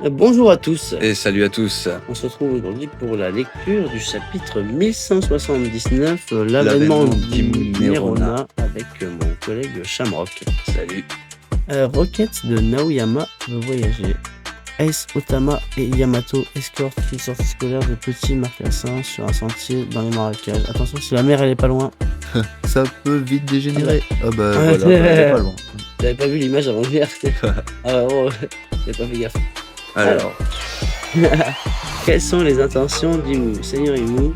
Bonjour à tous, Et salut à tous. on se retrouve aujourd'hui pour la lecture du chapitre 1179, l'avènement L'avènement d'Immu d'Imerona avec mon collègue Shamrock. Salut. Rocket de Naoyama veut voyager. Ace, Otama et Yamato escortent une sortie scolaire de petits marcassins sur un sentier dans les marécages. Attention, si la mer elle est pas loin. Ça peut vite dégénérer. Ah bah Ah, voilà, c'est pas loin. J'avais pas vu l'image avant hier. Ah oh, j'ai pas fait gaffe. Alors, quelles sont les intentions d'Immu? Seigneur Immu,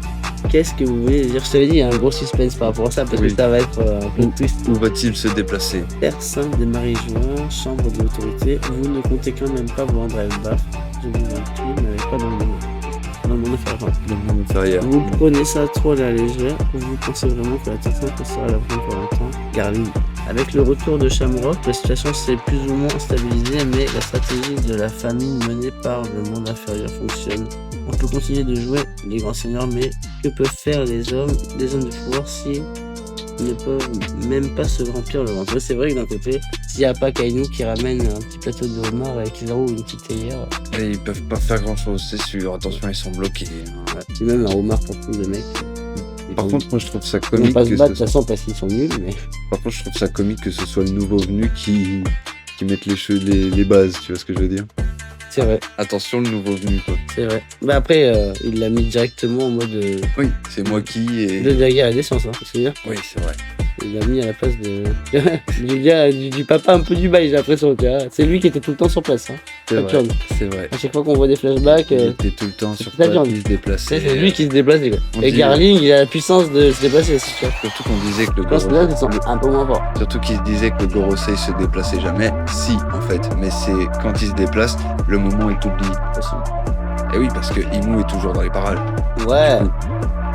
qu'est-ce que vous voulez dire? Je t'avais dit, il y a un gros suspense par rapport à ça, parce Oui. que ça va être un peu twist. Où va-t-il se déplacer? Terre sainte des marie-juins, chambre de l'autorité, vous ne comptez quand même pas vous rendre à Elbaf. Je vous en prie, n'allez pas dans le monde inférieur. Dans le monde inférieur. Vous prenez ça trop à la légère, ou vous pensez vraiment que la Terre sainte restera la vraie pour longtemps? Garling. Avec le retour de Shamrock, la situation s'est plus ou moins stabilisée, mais la stratégie de la famine menée par le monde inférieur fonctionne. On peut continuer de jouer les grands seigneurs, mais que peuvent faire les hommes de pouvoir s'ils ne peuvent même pas se remplir le ventre? C'est vrai que d'un côté, s'il n'y a pas Kainu qui ramène un petit plateau de homard avec Zaro ou une petite théière, Et ils peuvent pas faire grand chose, c'est sûr. Attention, ils sont bloqués. c'est même un homard pour tous les mecs. Par contre, moi je trouve ça ils vont comique pas se que battre de ce... toute façon parce qu'ils sont nuls, mais Par contre, je trouve ça comique que ce soit le nouveau venu qui mette les bases, tu vois ce que je veux dire? c'est vrai, Attention, le nouveau venu, quoi. c'est vrai. Bah après, il l'a mis directement en mode Oui, c'est moi qui et... de la guerre à l'essence, hein, c'est dire. Oui, c'est vrai. Il l'a mis à la place de du gars, du papa un peu du bail, j'ai l'impression. Tu vois. C'est lui qui était tout le temps sur place. Hein. C'est vrai. Saturne. C'est vrai. À chaque fois qu'on voit des flashbacks, Il était tout le temps sur Saturne. place, il se déplaçait. c'est lui qui se déplaçait. Quoi. On Et dit- Garling, il a la puissance de se déplacer, c'est sûr. Surtout qu'on disait que le Je pense que là, ils sont Gorosei... un peu moins forts. Surtout qu'il se disait que le Gorosei se déplaçait jamais. Si, en fait. Mais c'est quand il se déplace, le moment est oublié. Et oui, parce que Immu est toujours dans les parages. Ouais,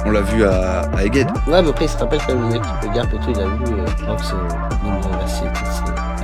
On l'a vu à Egghead. ouais, mais après, il se rappelle quand même le mec qui peut garder et tout, il a vu Rox Reversé,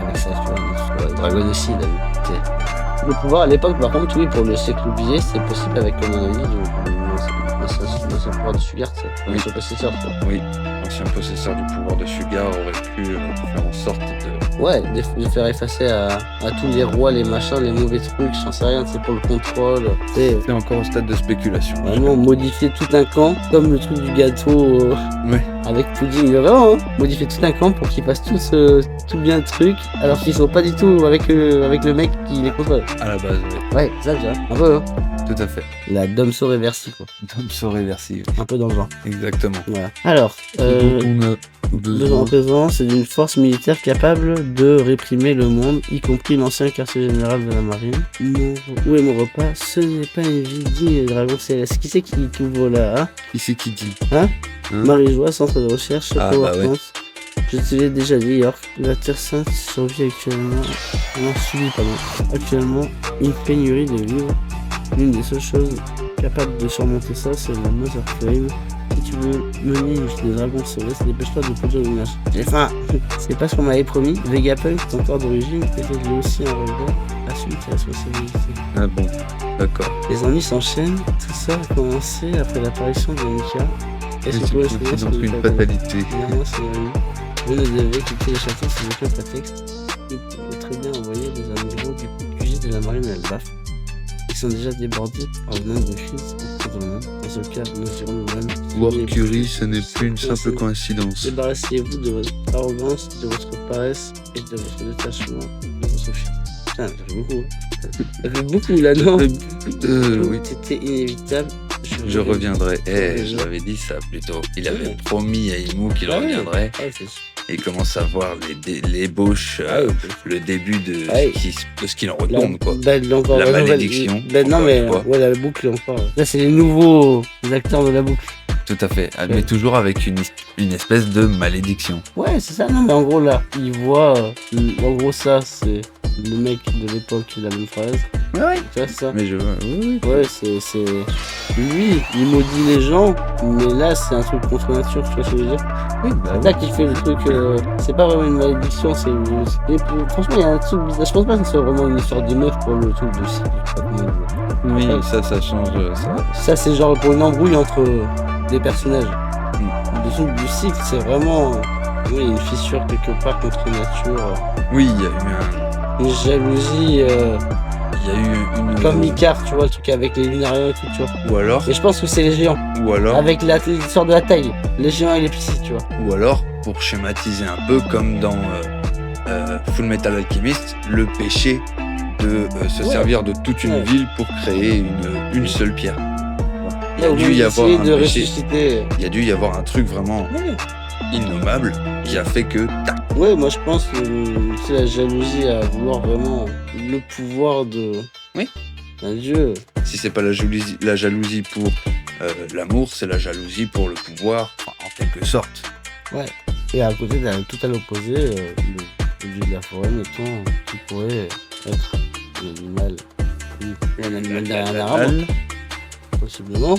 avec ça, tu vois, Dragon aussi, il a vu. Le pouvoir à l'époque, par contre, oui, pour le siècle oublié, c'est possible avec, comme on a dit, le pouvoir de Sugart, Oui. son possesseur, quoi. Oui, l'ancien possesseur du pouvoir de Sugar aurait pu faire en sorte de... Ouais, de faire effacer à tous les rois, les machins, les mauvais trucs, j'en sais rien, c'est pour le contrôle. C'est C'est encore au stade de spéculation. vraiment modifier tout un camp, comme le truc du gâteau Ouais. avec Pudding, vraiment, hein, modifier tout un camp pour qu'ils fassent tout bien le truc, alors qu'ils sont pas du tout avec le mec qui les contrôle. À la base, oui. Ouais, ça, déjà, un peu, hein. Tout à fait. La Domso réversie, quoi. Dom so réversible. Un peu dans le genre. Exactement. Voilà. Alors, On a besoin en présence, c'est d'une force militaire capable de réprimer le monde, y compris l'ancien quartier général de la marine. Où est mon repas? Ce n'est pas une vie digne des dragons célestes. Qui c'est qui ouvre là, hein? Qui c'est qui dit? Marie-Joie, centre de recherche, Ah, PowerPoint. bah ouais. Je te l'ai déjà dit, York. La Terre Sainte survit actuellement. Non, subit, pardon. Actuellement, une pénurie de vivres. L'une des seules choses capables de surmonter ça, c'est la Mother Flame. Si tu veux mener une vie de dragon céleste, dépêche-toi de produire une image. J'ai faim. C'est pas ce qu'on m'avait promis. Vegapunk est encore d'origine, et il est aussi un rebelle. Assume tes responsabilités. Ah bon, d'accord. Les ennuis s'enchaînent. Tout ça a commencé après l'apparition de Nika. Est-ce que C'est donc une fatalité. Finalement, c'est vrai. Vous ne devez quitter le château sans aucun prétexte. Vous pouvez très bien envoyer des amiraux du QG de la marine à Elbaf. Ils sont déjà débordés par le nombre de crises autour de nous. Dans ce cas, nous irons nous-mêmes. Warcury, ce n'est plus une simple coïncidence. Débarrassez-vous de votre arrogance, de votre paresse et de votre détachement de votre fierté. Putain, ça fait beaucoup. Hein. Ça fait beaucoup là, non? Oui. C'était inévitable. Je reviendrai. Je Je l'avais dit ça plutôt. Il avait Ouais. promis à Immu qu'il Ah ouais. reviendrait. Ouais, c'est sûr. Et il commence à voir l'ébauche, Ah ouais. le début de Ouais. ce qu'il en retourne, quoi. Encore, La nouvelle- malédiction, Ben non, encore mais une fois. ouais, la boucle encore. Là, c'est les nouveaux acteurs de la boucle. Tout à fait. Mais toujours avec une espèce de malédiction. Ouais, c'est ça. Non, mais en gros, là, il voit. En gros, ça, c'est le mec de l'époque qui a la même phrase. Ouais. Tu vois, c'est ça. Mais je vois. Oui, oui. Ouais, c'est. Lui, il maudit les gens, mais là, c'est un truc contre nature, tu vois ce que je veux dire? Oui, C'est ça qui fait le truc. C'est pas vraiment une malédiction, c'est. Et franchement, il y a un truc bizarre. Je pense pas que ce soit vraiment une histoire de meuf pour le truc de cycle. Je sais pas comment dire. Oui, Ouais. ça change. Ça. Ça, c'est genre pour une embrouille entre des personnages. Le truc du cycle, c'est vraiment une fissure quelque part contre nature. Oui, il y a eu Une jalousie il y a eu une. Comme Icar, tu vois, le truc avec les lunariens et tout, tu vois. Ou alors, Et je pense que c'est les géants. Avec l'histoire de la taille. Les géants et les petits, tu vois. ou alors, pour schématiser un peu comme dans Full Metal Alchemist, le péché de se servir de toute une ville pour créer une seule pierre. Il y a dû y avoir un de péché. ressusciter. Il y a dû y avoir un truc vraiment innommable qui a fait que tac. Ouais, moi je pense que c'est la jalousie à vouloir vraiment le pouvoir de. Oui. Un dieu. Si c'est pas la jalousie pour l'amour, c'est la jalousie pour le pouvoir, en quelque sorte. Ouais. Et à côté, t'as tout à l'opposé, le dieu de la forêt, mettons, qui pourrait être un animal. Un animal derrière un arbre. Possiblement.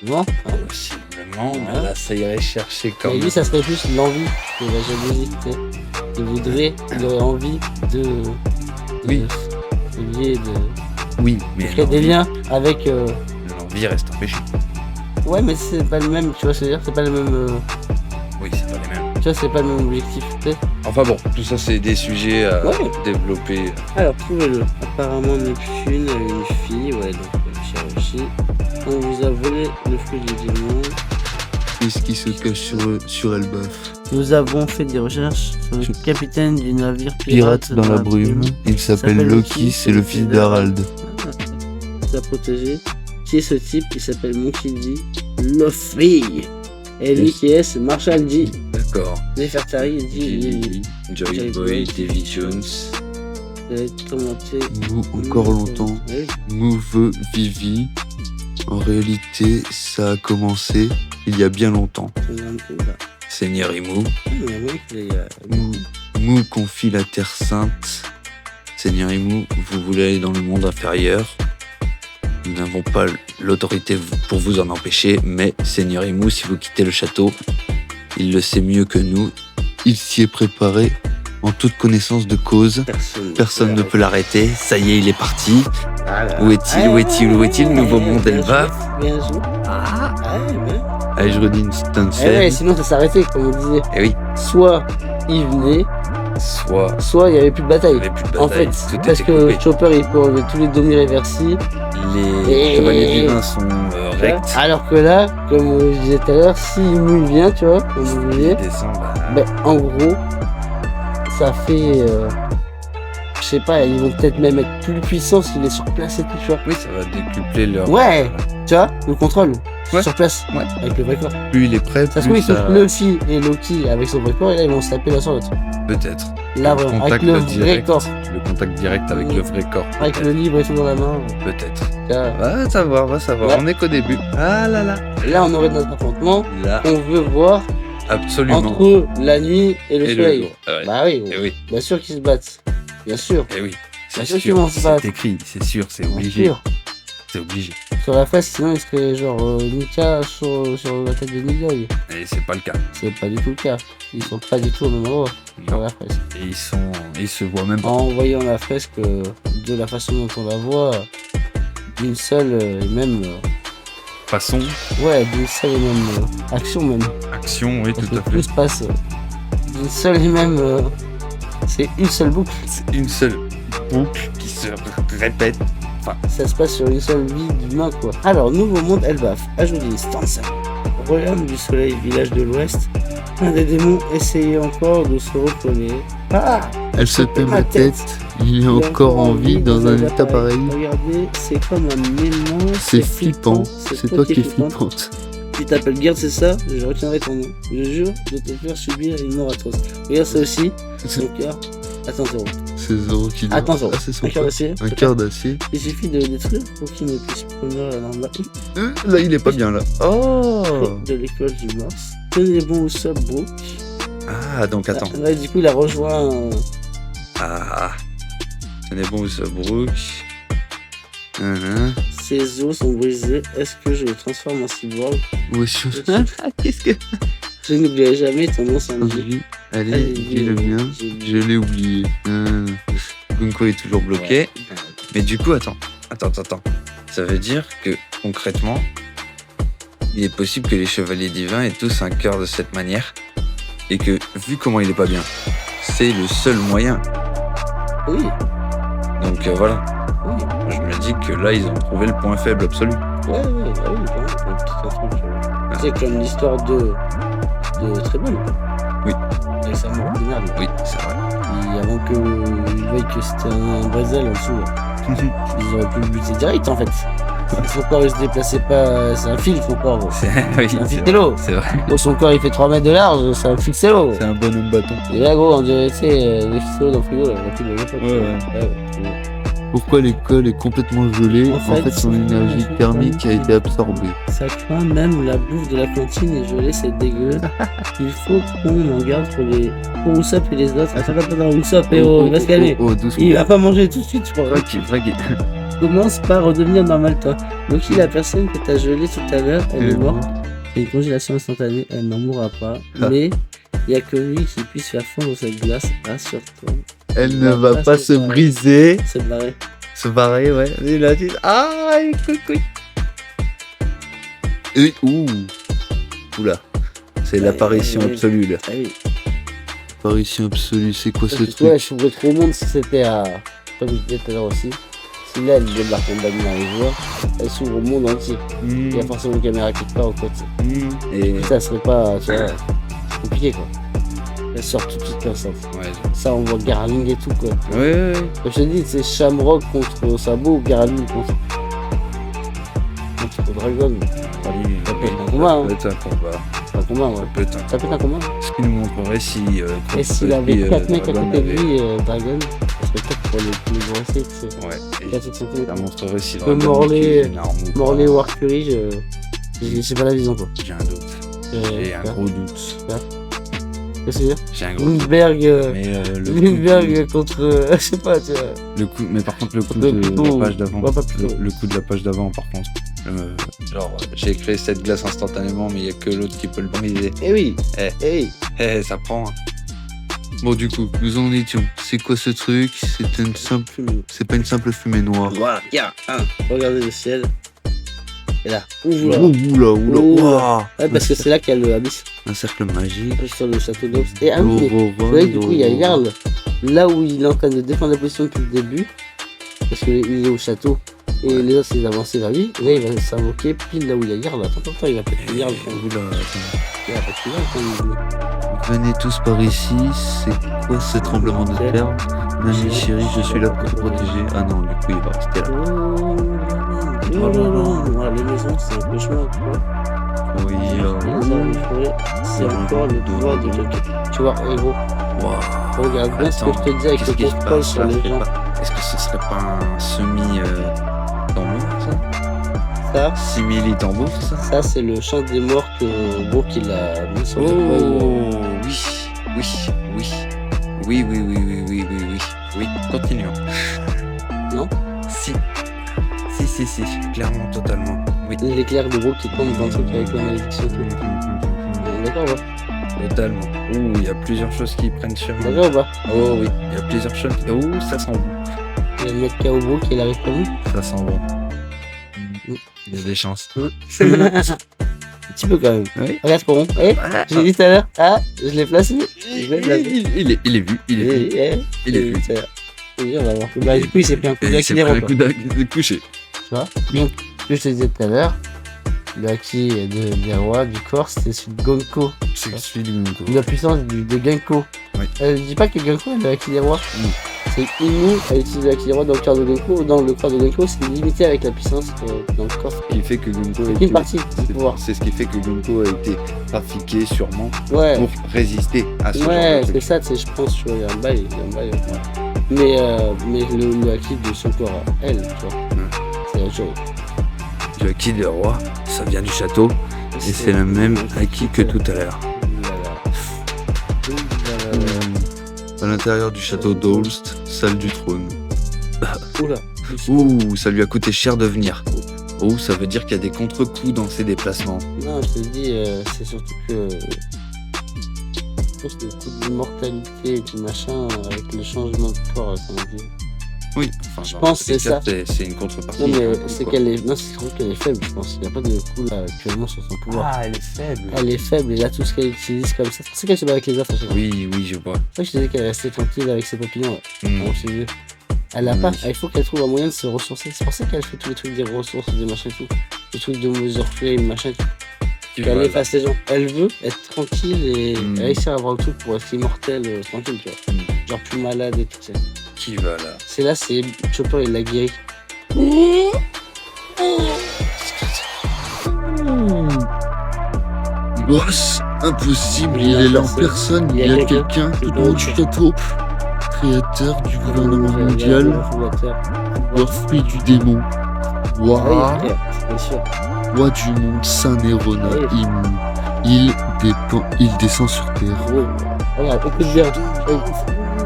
Non. Possiblement, mais là ça irait chercher comme. Mais lui, ça serait plus l'envie que la jalousie. Tu sais. Il aurait envie de. Oui. Oui, mais. créer des liens avec. L'envie reste un péché. Ouais, mais c'est pas le même, tu vois, c'est-à-dire, c'est pas le même. Oui, c'est pas les mêmes. Tu vois, c'est pas le même objectif, tu sais. Enfin bon, tout ça c'est des sujets à développer. Alors, trouvez-le. Apparemment, Neptune a une fille, ouais, donc Shiroshi. On vous a volé le fruit du démon. Qu'est-ce qui se cache sur Elbaf? Nous avons fait des recherches sur le capitaine du navire Pirate dans la brume. Il s'appelle Loki, c'est le fils d'Harald. L'a protégé. Qui est ce type? Il s'appelle Monkey D. Luffy. Et lui qui est, c'est Marshall D. D'accord. Nefertari dit Joy Boy, Davy Jones. Nous, encore longtemps. Move Vivi. En réalité, ça a commencé il y a bien longtemps. Seigneur Imu. Mou confie la Terre Sainte. Seigneur Imu, vous voulez aller dans le monde inférieur. Nous n'avons pas l'autorité pour vous en empêcher, mais Seigneur Imu, si vous quittez le château, il le sait mieux que nous. Il s'y est préparé en toute connaissance de cause. Personne ne peut l'arrêter. Ça y est, il est parti. Où est-il, nouveau monde Elbaf? Allez, je redis une ouais, sinon ça s'arrêtait, comme on disait. Eh oui. Soit il venait, soit il n'y avait plus de bataille. En fait, parce que Chopper il peut enlever tous les dômes irréversibles. Les chevaliers divins sont rects. Alors que là, comme je disais tout à l'heure, si Imu vient, tu vois, comme vous disiez, en gros, ça fait. Je sais pas, ils vont peut-être même être plus puissants s'il est sur place et tout, tu vois. Oui, ça va décupler leur. Ouais, tu vois, le contrôle. Ouais. Sur place, ouais. Avec le vrai corps. Plus il est prêt, ça se trouve, ils sont Luffy et Loki avec son vrai corps et là ils vont se taper l'un sur l'autre. Peut-être. Là, vraiment, avec le vrai corps. Le contact direct avec le vrai corps. Avec le livre et tout dans la main. Peut-être. Va savoir. Ouais. On est qu'au début. Ah là là. Là, on aurait notre affrontement. Là. On veut voir. Absolument. Entre la nuit et le soleil. Ouais. Bah oui, oui. Bien sûr qu'ils se battent. Bien sûr. Et oui. C'est sûr qu'ils vont se battre. C'est écrit, c'est sûr, c'est obligé. C'est obligé. Sur la face, sinon il serait genre Nika sur la tête de Nidoi. Et c'est pas le cas. C'est pas du tout le cas. Ils sont pas du tout au même endroit sur la fresque. Et ils se voient même pas. En voyant la fresque de la façon dont on la voit, d'une seule et même façon. Ouais, d'une seule et même action même. Action, oui, parce tout à fait. Tout se passe d'une seule et même. C'est une seule boucle. C'est une seule boucle qui se répète. Enfin, ça se passe sur une seule vie d'humain, quoi. Alors, nouveau monde Elbaf, Ajoli, Stanza, royaume du soleil, village de l'ouest. Un des démons essayait encore de se recoller. Ah, elle se paie ma tête. Il est encore en vie dans un état pareil. Regardez, c'est comme un mélange. C'est flippant. C'est toi qui es flippante. Tu t'appelles Garde, c'est ça? Je retiendrai ton nom. Je jure de te faire subir une mort atroce. Regarde ça aussi. Son cœur. Attends, Zéro. C'est Zéro qui dit. Attends, Zéro. C'est son un cœur d'acier. Un cœur d'acier. Il suffit de le détruire pour qu'il ne puisse prendre la norme. Là, il est pas bien là. Oh. De l'école du Mars. Tenez bon au sol, Brooke. Ah, donc attends. Ouais, du coup, il a rejoint. Ah. Tenez bon au sol, Brooke. Ses os sont brisés. Est-ce que je le transforme en cyborg? Oui, qu'est-ce que. Je n'oublierai jamais ton nom sans vie. Allez, dis le mien. Je l'ai oublié. Gunko est toujours bloqué. Mais du coup, attends. Ça veut dire que, concrètement, il est possible que les chevaliers divins aient tous un cœur de cette manière. Et que, vu comment il est pas bien, c'est le seul moyen. Oui. Donc voilà, Oui. je me dis que là, ils ont trouvé le point faible absolu. Ouais, bah oui, quand même, petit enfant, c'est comme l'histoire de Très Bonne. Oui. Et sa mort finale. Oui, c'est vrai. Et avant qu'ils voient que c'était un Brésil en dessous, ils auraient pu le buter direct en fait. Son corps il se déplaçait pas, c'est un fil son corps. Gros. Oui, C'est un c'est ficello. c'est vrai. Gros, son corps il fait 3 mètres de large, c'est un ficello. C'est un bonhomme bâton. Et là gros, on dirait, tu sais, les ficellos dans le frigo, là, la pile de l'époque. Ouais. Pourquoi l'école est complètement gelée? En fait, son c'est- énergie thermique a été absorbée. Ça craint, même la bouffe de la cantine est gelée, c'est dégueu. Il faut qu'on en garde pour Usopp et les autres. Attends, Usopp, il va se calmer. Doucement. Il va pas manger tout de suite, je crois. Tranquille. Commence par redevenir normal, toi. Loki, la personne que t'as gelée tout à l'heure, elle est morte. C'est une congélation instantanée, elle n'en mourra pas. Ah. Mais il y a que lui qui puisse faire fondre cette glace. Rassure-toi. Elle ne va pas se briser. C'est barré. Se barrer, ouais. Il a dit. Ah, coucou. Et, oula. C'est Ouais, l'apparition ouais. absolue, là. Ah oui. Apparition absolue, c'est quoi ce Parce que truc? toi, je s'ouvrait trop au monde si c'était à. Comme je disais tout à l'heure aussi. Si là, elle débarque en bas dans les joueurs, elle s'ouvre au monde entier. Il y a forcément une caméra quelque part au côté. Et Ça serait pas. Tu vois, c'est compliqué quoi. Elle sort tout de suite comme ça. ouais. Ça, on voit Garling et tout quoi. Ouais. Comme je te dis, c'est Shamrock contre Sabo ou Garling contre Dragon. Ça peut être un combat, hein. Ça peut être un combat. C'est un combat, ouais. Ça peut être un Ça peut être un combat. Ce qui nous montrerait si. Et s'il avait 4 mecs à Dragon côté de avait- lui, Dragon, ça serait peut-être pour les brosser, tu sais. Ouais. Et 4 cm. ça montrerait si Que Dragon Morley- utilise une arme ou pas. Morley ou Arcury, j'ai pas la vision quoi. J'ai un doute. J'ai un gros doute. Qu'est-ce que c'est? J'ai un gros doute. Lundberg, Mais Lundberg contre. Je sais pas, tu vois. le coup, mais par contre le coup Le de coup- la page d'avant, Ouais, pas plus tôt. le coup de la page d'avant par contre, genre j'ai créé cette glace instantanément, mais il y a que l'autre qui peut le briser. Eh oui, Eh. eh oui. Ça prend. Bon, du coup, nous en étions. C'est quoi ce truc? C'est pas une simple fumée noire. Voilà, tiens, regardez le ciel. Et là, ouvre là. Oula. Ouah. Ouais, parce que c'est là qu'il y a le abysse, Un cercle magique. sur le château d'Obs. Et ah oui, mais vous voyez, du coup, il y a Jarl, là où il est en train de défendre la position depuis le début, parce qu'il est au château, et les autres, ils avancent vers lui, et là, il va s'invoquer pile là où il y a Jarl. Attends, il va pas tuer Jarl quand il va pas tuer Jarl quand il Venez tous par ici. C'est quoi ce tremblement de terre? Nani chérie, je suis là pour te protéger. Ah non, du coup, il va rester là. Voilà, les maisons, c'est un cauchemar, tu vois. Oui, C'est encore le pouvoir de quelqu'un. Tu vois, et gros, Waouh. regarde bien ce que je te dis avec Qu'est-ce le qui se contrôle passe sur là? les gens. Est-ce que ce serait pas un semi tambour ça? Ça, Simili tambour ça? ça c'est le chant des morts que Brooke il a mis sur le Oh oui, continuons. Non? Si, clairement, totalement. Oui. l'éclair de Brooke qui tombe dans le truc avec la malédiction. D'accord, ouais. Totalement. Ouh, il y a plusieurs choses qui prennent sur moi. D'accord ou pas? Oh oui, il y a plusieurs choses. Oh, ça sent bon. Il y a le mec KO Brooke il arrive comme lui. Ça sent bon. Il y a des chances. Un petit peu quand même. Oui. Regarde Sporon. Eh, j'ai dit tout à l'heure. Ah, je l'ai placé. Je l'ai placé. Il est vu. Il est vu. Il est vu. Oui, on va voir. Bah, du coup, il s'est pris un coup Et il s'est d'accident. pris un coup de coucher. Tu vois. Donc, ce que je te disais tout à l'heure, le haki des rois du corps, c'est celui de Gonko. C'est celui du Gonko. La puissance de Genko. Oui. Je dis pas que Genko est le haki des rois. Oui. C'est Inu a utilisé le haki des rois dans le corps de Genko. Dans le corps de Genko, c'est limité avec la puissance dans le corps. Ce qui fait que Gonko a C'est été... une partie du pouvoir. C'est ce qui fait que Gonko a été trafiqué sûrement Ouais. pour résister à ce genre Ouais, de c'est truc. ça, tu sais, je pense, tu vois, il y a un bail. Ouais. Mais le haki de son corps à elle, tu vois, c'est autre chose. Le acquis des rois, ça vient du château. Et c'est le même acquis que tout à l'heure. À l'intérieur du château d'Holst, salle du trône. Oula. Ouh, ça lui a coûté cher de venir. Oh, ça veut dire qu'il y a des contre-coups dans ses déplacements. Non, je te dis, c'est surtout que. Je pense que le coup d'immortalité et du machin, avec le changement de corps, ça m'a dit. Oui, enfin, Je dans pense tous les que c'est cas, ça. c'est une contrepartie. Non, mais Gonko, c'est quoi. qu'elle est. Non, c'est surtout qu'elle est faible, je pense. Il n'y a pas de coup là actuellement sur son pouvoir. Ah, elle est faible. Elle est faible et là, tout ce qu'elle utilise comme ça. C'est pour ça qu'elle se bat avec les autres à chaque fois. Oui, je vois. C'est pour ça que je disais qu'elle restait tranquille avec ses papillons. Ouais. Hmm. Bon, c'est vieux. Elle a pas, Oui. il faut qu'elle trouve un moyen de se ressourcer. C'est pour ça qu'elle fait tous les trucs des ressources, des machins et tout. Les trucs de mesure flame, machin. Qu'elle Voilà. efface les gens. Elle veut être tranquille et réussir à avoir le truc pour être immortelle, tranquille, tu vois. Genre plus malade et tout ça. Qui va là? C'est là, c'est Chopper, il l'a guéri. Boss, impossible, Il il a est là en personne. personne, Il y a il y a quelqu'un. quelqu'un Il tout doit au haut être du sûr. château, créateur du gouvernement Le mondial, fondateur. leur fruit du démon, Ah oui, roi, frère, bien sûr. roi du monde, saint Nérona, Oui. il descend sur terre. Gros, regarde, écoute bien.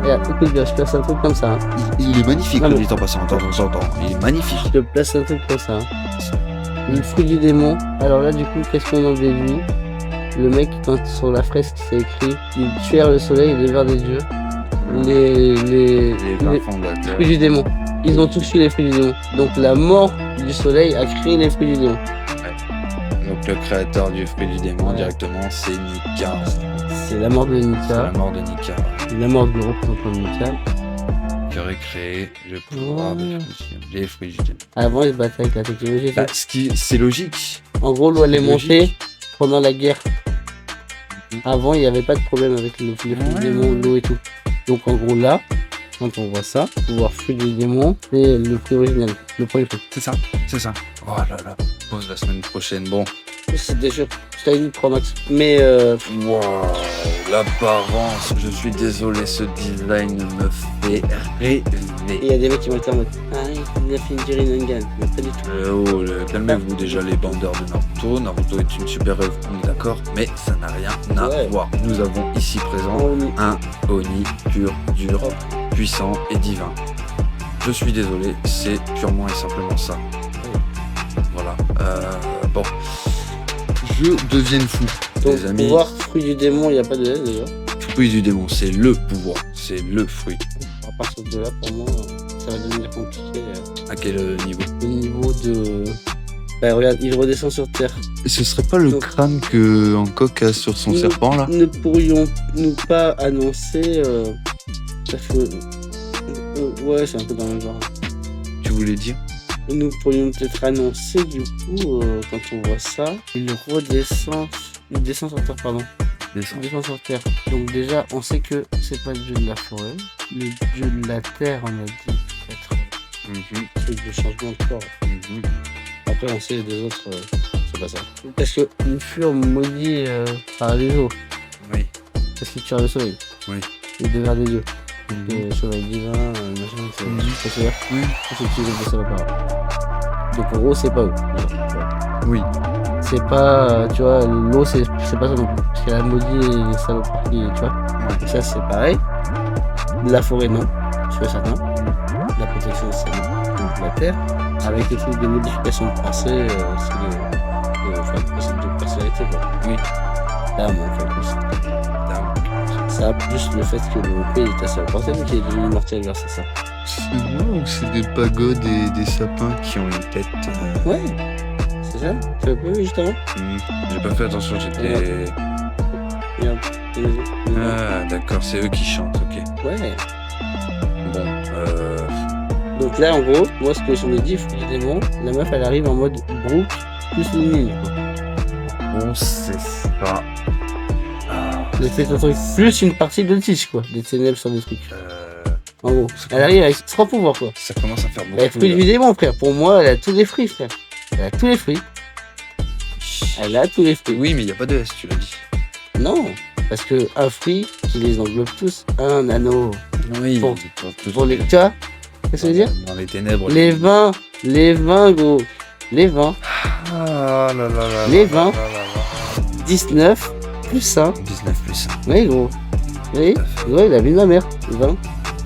Regarde, écoute bien, je place un truc comme ça. Hein. Il est magnifique, Non, le mais- dit en passant, attends, il est magnifique. Je te place un truc comme ça. Hein. Le fruit du démon. Alors là, du coup, qu'est-ce qu'on en déduit? Le mec, quand sur la fresque, c'est écrit il tuèrent le soleil, le ver des dieux. Les Les fondateurs. fruits du démon. Ils ont tous eu les fruits du démon. Donc la mort du soleil a créé les fruits du démon. Donc le créateur du fruit du démon Ouais. directement, c'est Nika. C'est la mort de C'est Nika, la mort de Nika la mort du représentant de Nika. qui aurait créé le pouvoir des fruits, les fruits du démon. Avant, ils se battaient avec la technologie. et tout. Bah, c'est logique. En gros, l'eau elle est c'est montée logique. pendant la guerre. Avant, il n'y avait pas de problème avec les fruits du Ouais. démon, l'eau et tout. Donc en gros là, quand on voit ça, pouvoir fruit du démon, c'est le fruit original, le premier fruit. C'est ça, c'est ça. Oh là là. Pause la semaine prochaine. Bon. C'est déjà, je t'avais dit 3 max. Mais Wow, l'apparence, je suis désolé, ce design me fait rêver. il y a des mecs qui vont être en mode ah, il a fait une Jiren Nangan. Mais pas du tout. Calmez-vous déjà les bandeurs de Naruto. Naruto est une super œuvre, on est d'accord, mais ça n'a rien à Ouais. voir. Nous avons ici présent On- un Oni pur, dur, puissant et divin. Je suis désolé, c'est purement et simplement ça. Voilà. Bon. Je deviens fou. Donc Les amis, pouvoir fruit du démon, il n'y a pas de S déjà. fruit du démon, c'est le pouvoir, c'est le fruit. À partir de là, pour moi, ça va devenir compliqué. À quel niveau? Au niveau de. Bah regarde, il redescend sur Terre. Ce serait pas le Donc- crâne que Hancock a sur son Nous- serpent là? Ne pourrions-nous pas annoncer. Parce que. Ouais, c'est un peu dans le même genre. Tu voulais dire? Nous pourrions peut-être annoncer du coup, quand on voit ça, il redescend. Il descend sur Terre, pardon. Il descend sur Terre. Donc déjà, on sait que c'est pas le dieu de la forêt. Le dieu de la Terre, on a dit peut-être truc de changement de corps. Après, on sait des autres, c'est pas ça. Parce que ils furent maudits par les eaux. Oui. Parce qu'ils tuèrent le soleil. Oui. Les deux vers des dieux. Le soleil divin, machin, c'est clair. Oui. C'est qui les deux par. Donc en gros, c'est pas eux. Oui. C'est pas, tu vois, l'eau, c'est pas ça non plus. Parce qu'elle a maudit les salopards qui, tu vois. Et ça, c'est pareil. La forêt, non. Je suis certain. La protection, c'est non. Donc la terre. Avec les trucs de modification de pensée, c'est de personnalité, quoi. Oui. L'âme, en fait, plus. Ça a plus le fait que le pays est assez reporté, mais qu'il est devenu immortel grâce à ça. C'est moi ou c'est des pagodes et des sapins qui ont une tête Ouais, c'est ça. Tu l'as pas vu juste avant? J'ai pas fait attention, j'étais. Regarde. Ah, d'accord, c'est eux qui chantent, ok. Ouais. Bon, Donc là, en gros, moi, ce que je me dis, fruit du démon, la meuf, elle arrive en mode Brooke plus Lily, quoi. on sait pas. Elle fait un truc plus une partie de Teach, quoi. Des ténèbres sur des trucs. En gros, elle arrive avec 3 pouvoirs, quoi. Ça commence à faire beaucoup. Elle est fruit du démon, frère. Pour moi, elle a tous les fruits, frère. Elle a tous les fruits. Elle a tous les fruits. Oui, mais il n'y a pas de S, tu l'as dit. Non, parce que un fruit qui les englobe tous, un anneau. Oui, Pour les... Tu vois qu'est-ce que ça veut dire? Dans les ténèbres. Les vins, gros. Les vins, Ah là là là. Les là 20. là là 19 plus 1. 19 plus 1. Oui, gros. Oui, gros, il a vu de ma mère. 20.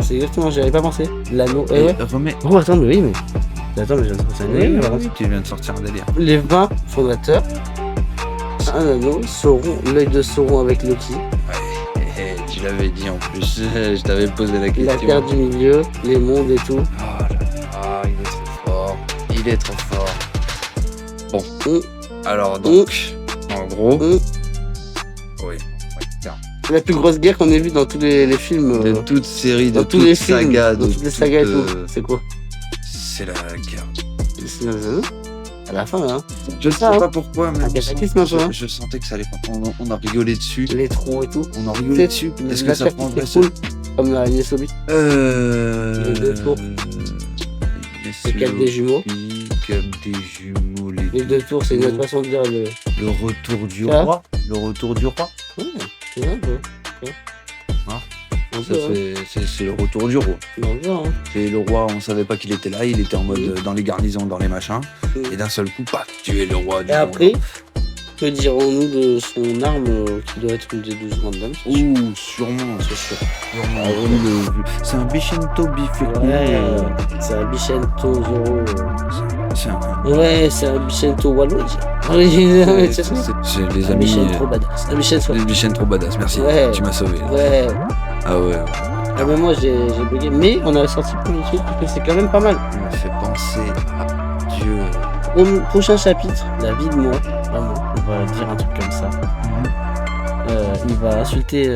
C'est exactement, j'y avais pas pensé. L'anneau. Eh ouais. Remets. Oh, attends, mais oui, mais. Attends, mais j'ai sorti un délire, par contre. Tu viens de sortir un délire. Les 20 fondateurs, un anneau, Sauron, l'œil de Sauron avec Loki, Tu l'avais dit en plus, je t'avais posé la la question. terre du milieu, les mondes et tout. Ah là là, il est trop fort. Il est trop fort. Bon. Alors donc, en gros. Oui, tiens. C'est la plus grosse guerre qu'on ait vue dans tous les films. De toute série, de dans tous toute les films, saga, dans de toutes les sagas et toute, tout. C'est quoi? c'est la guerre. Le Seigneur des Anneaux? À la fin, hein. Je sais Ah, hein. pas pourquoi, mais Un cataclysme un peu, hein. je sentais que ça allait pas. On a rigolé dessus. Les trous et tout. On a rigolé C'est dessus. une Est-ce que ça attaque qui prendrait fait cool, comme la Agnès Lobby. Les deux tours. C'est quatre des jumeaux. Comme des jumeaux, Les deux tours, c'est une autre façon de dire le. Le retour du Ça roi. Le retour du roi. Ouais, c'est ça un peu. Ouais. Ah. Un Ça, peu, hein. c'est le retour du roi. Dans le genre, hein. C'est le roi, on savait pas qu'il était là, il était en mode dans les garnisons, dans les machins. Et d'un seul coup, paf, tu es le roi du Et monde. après, que dirons-nous de son arme qui doit être une des 12 grandes dames? C'est sûr. Ouh, sûrement, c'est sûr. Sûrement. Ah, oui. C'est un Bichento Bifeco. Ouais, c'est un Bichento Zoro. C'est un. Ouais, c'est un Bichento Waluigi. Ouais, c'est ça. C'est les Un amis. Bichento badass. Un Bichento. Les Bichento badass, merci. Ouais. Tu m'as sauvé. Ouais. Ah ouais. Ah, mais moi j'ai bugué. Mais on a sorti plein de trucs parce que c'est quand même pas mal. Il m'a fait penser à Dieu. Au prochain chapitre, la vie de moi, vraiment, on va dire un truc comme ça. Il va insulter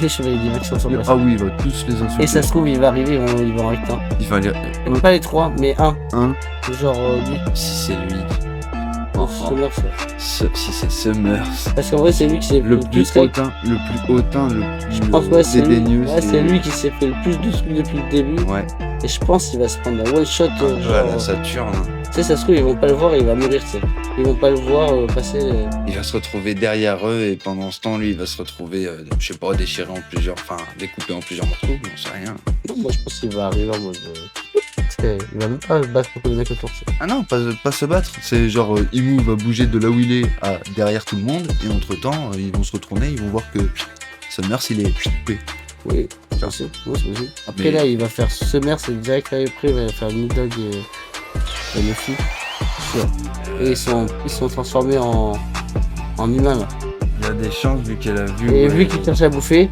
les chevaliers d'Ivax sur son passage. Ah oui, il va tous les insulter. Et ça se trouve, il va arriver, il va en rectin. Il va dire Et pas les trois, mais un. Genre lui. si c'est lui. Summers, ouais. Si c'est Summers. Parce qu'en vrai, c'est lui qui s'est Le fait plus rec. hautain, le plus hautain, le plus Je pense ouais, c'est lui. dédaigneux. Ouais, c'est lui qui s'est fait le plus de trucs depuis le début. Ouais. Et je pense qu'il va se prendre un one shot. Voilà, Saturne. Tu sais, ça se trouve, ils vont pas le voir et il va mourir, tu sais. Ils vont pas le voir passer. Il va se retrouver derrière eux et pendant ce temps, lui, il va se retrouver, je sais pas, déchiré en plusieurs, enfin, découpé en plusieurs morceaux, j'en sais rien. Non, moi je pense qu'il va arriver en mode. Il va même pas se battre pour les mecs autour, tu sais. Ah non, pas se battre. C'est genre, Imu va bouger de là où il est à derrière tout le monde et entre-temps, ils vont se retourner, ils vont voir que Summers, il est coupé. Oui, c'est possible. Après Mais- là, il va faire Summer, c'est direct là après, il va faire Nidog et Luffy. Sûr. Et ils sont transformés en humains là. Il y a des chances vu qu'elle a vu. Et ouais, vu qu'ils cherchent à bouffer,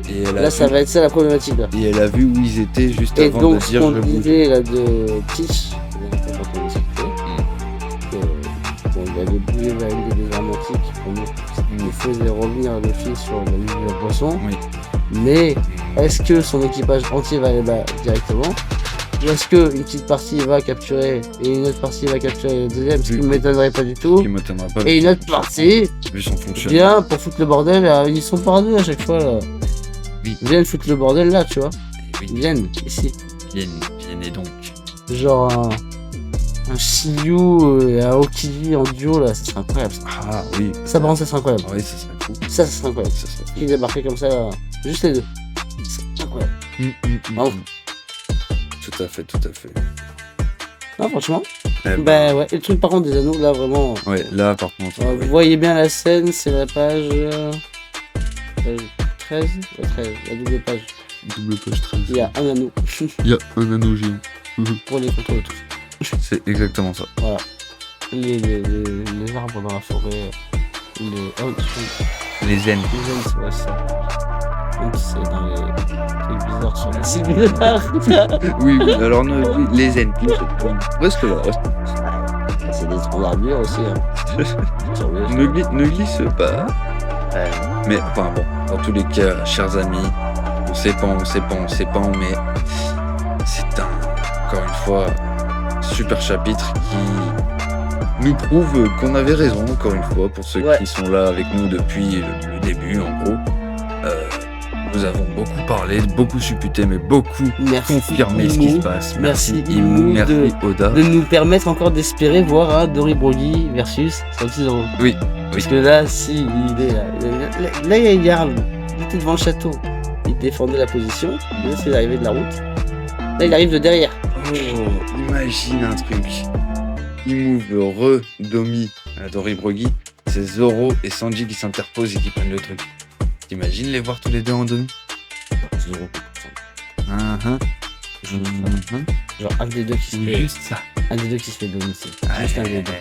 et elle a là vu- ça va être ça la problématique là. Et elle a vu où ils étaient juste Et avant donc de ce dire qu'on je bouge. disait là de Peach, quand on discutait, bon, il avait bougé vers une des deux antiques pour nous faisait revenir Luffy sur la ligne de la poisson. Oui. Mais est-ce que son équipage entier va aller là directement? Ou est-ce qu'une petite partie va capturer et une autre partie va capturer le deuxième, ce qui ne m'étonnerait pas du Ce tout. qui m'étonnera pas. Et une autre partie Vu son fonctionnement. vient pour foutre le bordel, ils sont par deux à chaque fois là. Oui. Ils viennent foutre le bordel là, tu vois. Ils Oui, viennent ici. viennent et donc. Genre un Shiryu et un Okiji en duo là, ça serait incroyable. Ah oui. Ça par contre, ça serait incroyable. Ah oui, ça serait fou. Ça serait incroyable. Ça serait fou. Qui débarquait comme ça, là. Juste les deux. C'est incroyable. Bravo. Tout à fait, tout à fait. Non, franchement. Eh ben, Ben ouais, et le truc par contre des anneaux, là vraiment. ouais, là par contre. Vous oui. voyez bien la scène, c'est la page 13, ouais, 13, la double page. Double page 13. Il y a un anneau Il y a un anneau géant. pour les contrôler tous. C'est exactement ça. Voilà. Les arbres dans la forêt, Les zen. les ailes, c'est ouais, ça. Donc c'est dans les trucs bizarres sur la cible bizarre. Oui, oui, alors oui, les zen. Reste là. C'est des troncs d'arbure aussi. Hein. Sur les- Ne glisse pas. Mais enfin bon, dans tous les cas, chers amis, on sait pas, mais c'est encore une fois, super chapitre qui nous prouve qu'on avait raison, encore une fois, pour ceux Ouais. qui sont là avec nous depuis le début, en gros. Nous avons beaucoup parlé, beaucoup supputé, mais beaucoup Merci, confirmé ce qui Imu. se passe. Merci, Imu, Imu, merci Oda. de nous permettre encore d'espérer voir un Dory Broglie versus 36 euros. Oui, Parce que là, si il est là, là, il y a Jarl, il était devant le château, il défendait la position, là c'est l'arrivée de la route. Là il arrive de derrière. Oh, imagine un truc. Imu veut re-domi à Doribrogi, c'est Zoro et Sanji qui s'interposent et qui prennent le truc. T'imagines les voir tous les deux en demi? Zoro. Genre un des deux qui se fait, Juste ça. un des deux qui se fait domicile. Juste un des deux.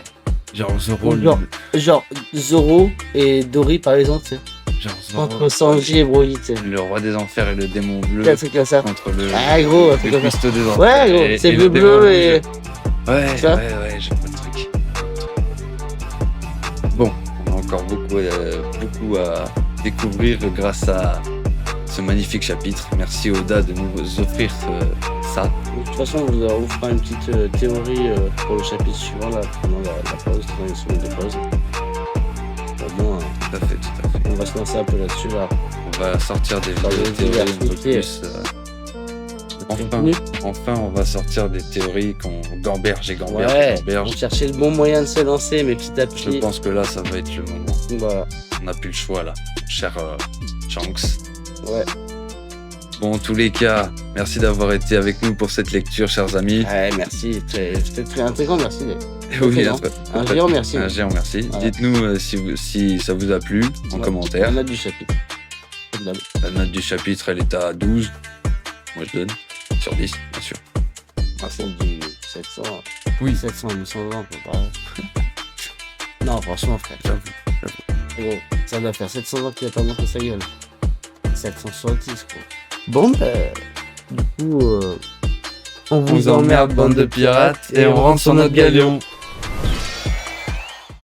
Genre Zoro, Ou genre Zoro et Dory par exemple, tu sais. genre Zoro, Entre Sanji et Broly, tu sais. le roi des enfers et le démon bleu Un truc comme ça. contre le Ah gros, un truc le comme ça. Christ des enfers. Ouais gros, et c'est le bleu démon et... rouge. Ouais, Tu vois ouais, je vois le truc. Bon, on a encore beaucoup découvrir grâce à ce magnifique chapitre. Merci Oda de nous offrir ça. De toute façon, on vous fera une petite théorie pour le chapitre suivant, là, pendant la pause, pendant une semaine de pause. Au moins, Tout à fait. on va se lancer un peu là-dessus, là. On va sortir des Dans vidéos les théories un peu diversités. plus. Contenu. Enfin, on va sortir des théories qu'on gamberge et gamberge et Ouais, gamberge. on cherchait le bon moyen de se lancer, mais petit à Je petit. pense que là, ça va être le moment. Voilà. On n'a plus le choix là, cher Shanks. Ouais. Bon, en tous les cas, merci d'avoir été avec nous pour cette lecture, chers amis. Ouais, merci. Un très grand merci. Oui, non. Un géant merci. Un géant merci. Voilà. Dites-nous si ça vous a plu en Ouais. commentaire. On a du chapitre. Comme d'hab. La note du chapitre, elle est à 12. Moi, je donne sur 10, bien sûr. C'est du 700. Oui. 700, 820, peut pas. Non, franchement, frère. J'avoue. Gros, ça doit faire 700 ans qu'il a pas monté sa gueule. 770, quoi. Bon, du coup, on vous emmerde, bande de pirates, et on rentre sur notre galion.